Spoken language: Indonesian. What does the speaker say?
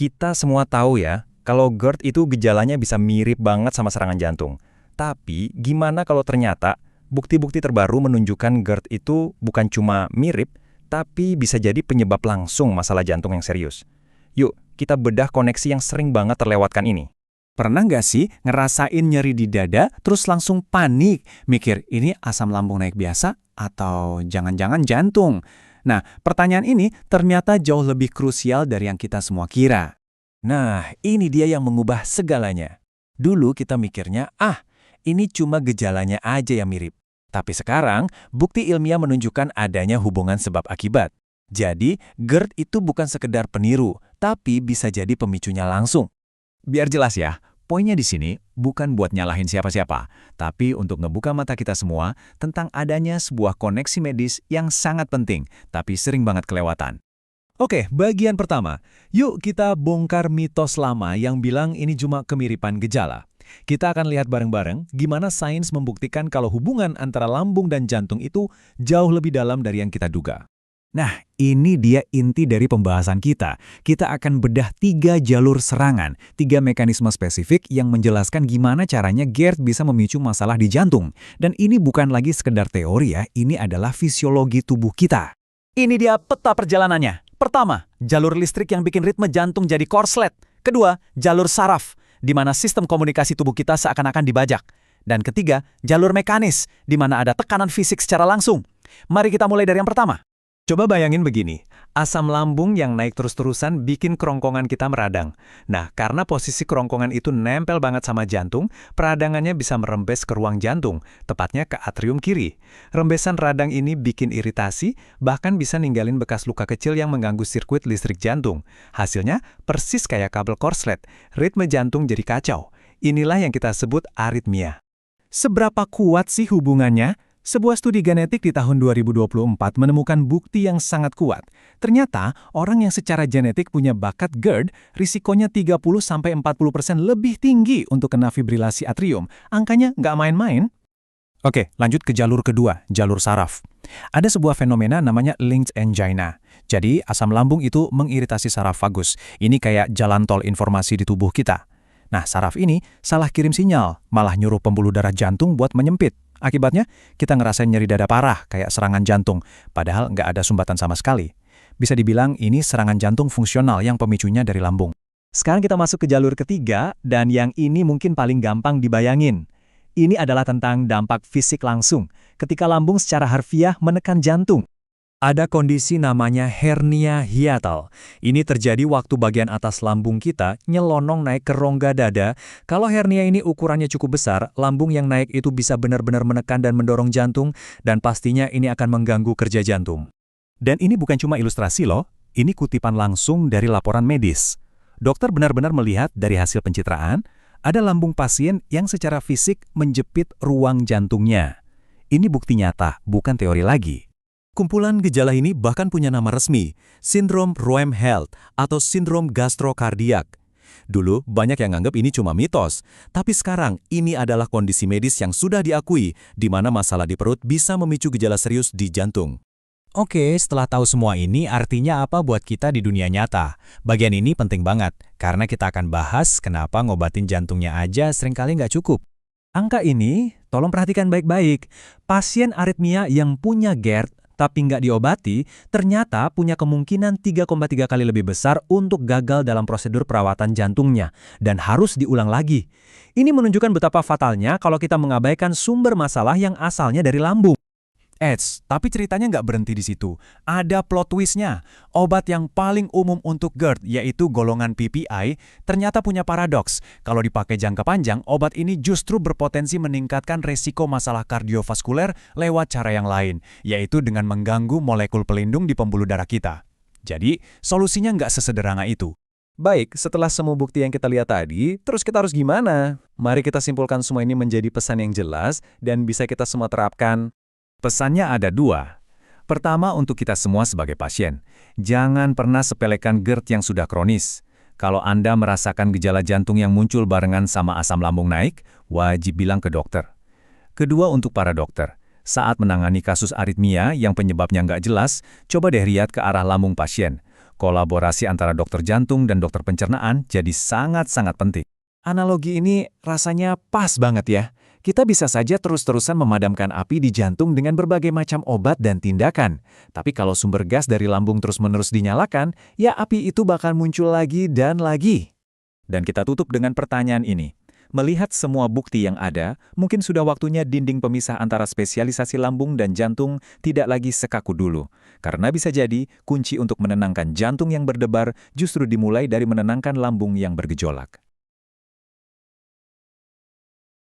Kita semua tahu ya, kalau GERD itu gejalanya bisa mirip banget sama serangan jantung. Tapi, gimana kalau ternyata bukti-bukti terbaru menunjukkan GERD itu bukan cuma mirip, tapi bisa jadi penyebab langsung masalah jantung yang serius. Yuk, kita bedah koneksi yang sering banget terlewatkan ini. Pernah nggak sih ngerasain nyeri di dada, terus langsung panik, mikir ini asam lambung naik biasa atau jangan-jangan jantung? Nah, pertanyaan ini ternyata jauh lebih krusial dari yang kita semua kira. Nah, ini dia yang mengubah segalanya. Dulu kita mikirnya, ini cuma gejalanya aja yang mirip. Tapi sekarang, bukti ilmiah menunjukkan adanya hubungan sebab akibat. Jadi, GERD itu bukan sekedar peniru, tapi bisa jadi pemicunya langsung. Biar jelas ya, poinnya di sini bukan buat nyalahin siapa-siapa, tapi untuk ngebuka mata kita semua tentang adanya sebuah koneksi medis yang sangat penting, tapi sering banget kelewatan. Oke, bagian pertama. Yuk kita bongkar mitos lama yang bilang ini cuma kemiripan gejala. Kita akan lihat bareng-bareng gimana sains membuktikan kalau hubungan antara lambung dan jantung itu jauh lebih dalam dari yang kita duga. Nah, ini dia inti dari pembahasan kita. Kita akan bedah 3 jalur serangan, 3 mekanisme spesifik yang menjelaskan gimana caranya GERD bisa memicu masalah di jantung. Dan ini bukan lagi sekedar teori ya, ini adalah fisiologi tubuh kita. Ini dia peta perjalanannya. Pertama, jalur listrik yang bikin ritme jantung jadi korslet. Kedua, jalur saraf, di mana sistem komunikasi tubuh kita seakan-akan dibajak. Dan ketiga, jalur mekanis, di mana ada tekanan fisik secara langsung. Mari kita mulai dari yang pertama. Coba bayangin begini, asam lambung yang naik terus-terusan bikin kerongkongan kita meradang. Nah, karena posisi kerongkongan itu nempel banget sama jantung, peradangannya bisa merembes ke ruang jantung, tepatnya ke atrium kiri. Rembesan radang ini bikin iritasi, bahkan bisa ninggalin bekas luka kecil yang mengganggu sirkuit listrik jantung. Hasilnya, persis kayak kabel korslet, ritme jantung jadi kacau. Inilah yang kita sebut aritmia. Seberapa kuat sih hubungannya? Sebuah studi genetik di tahun 2024 menemukan bukti yang sangat kuat. Ternyata, orang yang secara genetik punya bakat GERD, risikonya 30-40% lebih tinggi untuk kena fibrilasi atrium. Angkanya nggak main-main. Oke, lanjut ke jalur kedua, jalur saraf. Ada sebuah fenomena namanya linked angina. Jadi, asam lambung itu mengiritasi saraf vagus. Ini kayak jalan tol informasi di tubuh kita. Nah, saraf ini salah kirim sinyal, malah nyuruh pembuluh darah jantung buat menyempit. Akibatnya, kita ngerasain nyeri dada parah, kayak serangan jantung, padahal nggak ada sumbatan sama sekali. Bisa dibilang ini serangan jantung fungsional yang pemicunya dari lambung. Sekarang kita masuk ke jalur ketiga, dan yang ini mungkin paling gampang dibayangin. Ini adalah tentang dampak fisik langsung, ketika lambung secara harfiah menekan jantung. Ada kondisi namanya hernia hiatal. Ini terjadi waktu bagian atas lambung kita nyelonong naik ke rongga dada. Kalau hernia ini ukurannya cukup besar, lambung yang naik itu bisa benar-benar menekan dan mendorong jantung, dan pastinya ini akan mengganggu kerja jantung. Dan ini bukan cuma ilustrasi loh, ini kutipan langsung dari laporan medis. Dokter benar-benar melihat dari hasil pencitraan, ada lambung pasien yang secara fisik menjepit ruang jantungnya. Ini bukti nyata, bukan teori lagi. Kumpulan gejala ini bahkan punya nama resmi, sindrom Roem-Held atau sindrom gastrokardiak. Dulu banyak yang anggap ini cuma mitos, tapi sekarang ini adalah kondisi medis yang sudah diakui di mana masalah di perut bisa memicu gejala serius di jantung. Oke, setelah tahu semua ini artinya apa buat kita di dunia nyata? Bagian ini penting banget, karena kita akan bahas kenapa ngobatin jantungnya aja seringkali nggak cukup. Angka ini, tolong perhatikan baik-baik. Pasien aritmia yang punya GERD tapi nggak diobati, ternyata punya kemungkinan 3,3 kali lebih besar untuk gagal dalam prosedur perawatan jantungnya, dan harus diulang lagi. Ini menunjukkan betapa fatalnya kalau kita mengabaikan sumber masalah yang asalnya dari lambung. Tapi ceritanya nggak berhenti di situ. Ada plot twist-nya. Obat yang paling umum untuk GERD, yaitu golongan PPI, ternyata punya paradoks. Kalau dipakai jangka panjang, obat ini justru berpotensi meningkatkan resiko masalah kardiovaskuler lewat cara yang lain, yaitu dengan mengganggu molekul pelindung di pembuluh darah kita. Jadi, solusinya nggak sesederhana itu. Baik, setelah semua bukti yang kita lihat tadi, terus kita harus gimana? Mari kita simpulkan semua ini menjadi pesan yang jelas dan bisa kita semua terapkan. Pesannya ada 2. Pertama, untuk kita semua sebagai pasien, jangan pernah sepelekan GERD yang sudah kronis. Kalau Anda merasakan gejala jantung yang muncul barengan sama asam lambung naik, wajib bilang ke dokter. Kedua, untuk para dokter, saat menangani kasus aritmia yang penyebabnya nggak jelas, coba deh lihat ke arah lambung pasien. Kolaborasi antara dokter jantung dan dokter pencernaan jadi sangat-sangat penting. Analogi ini rasanya pas banget ya. Kita bisa saja terus-terusan memadamkan api di jantung dengan berbagai macam obat dan tindakan. Tapi kalau sumber gas dari lambung terus-menerus dinyalakan, ya api itu bakal muncul lagi dan lagi. Dan kita tutup dengan pertanyaan ini. Melihat semua bukti yang ada, mungkin sudah waktunya dinding pemisah antara spesialisasi lambung dan jantung tidak lagi sekaku dulu. Karena bisa jadi, kunci untuk menenangkan jantung yang berdebar justru dimulai dari menenangkan lambung yang bergejolak.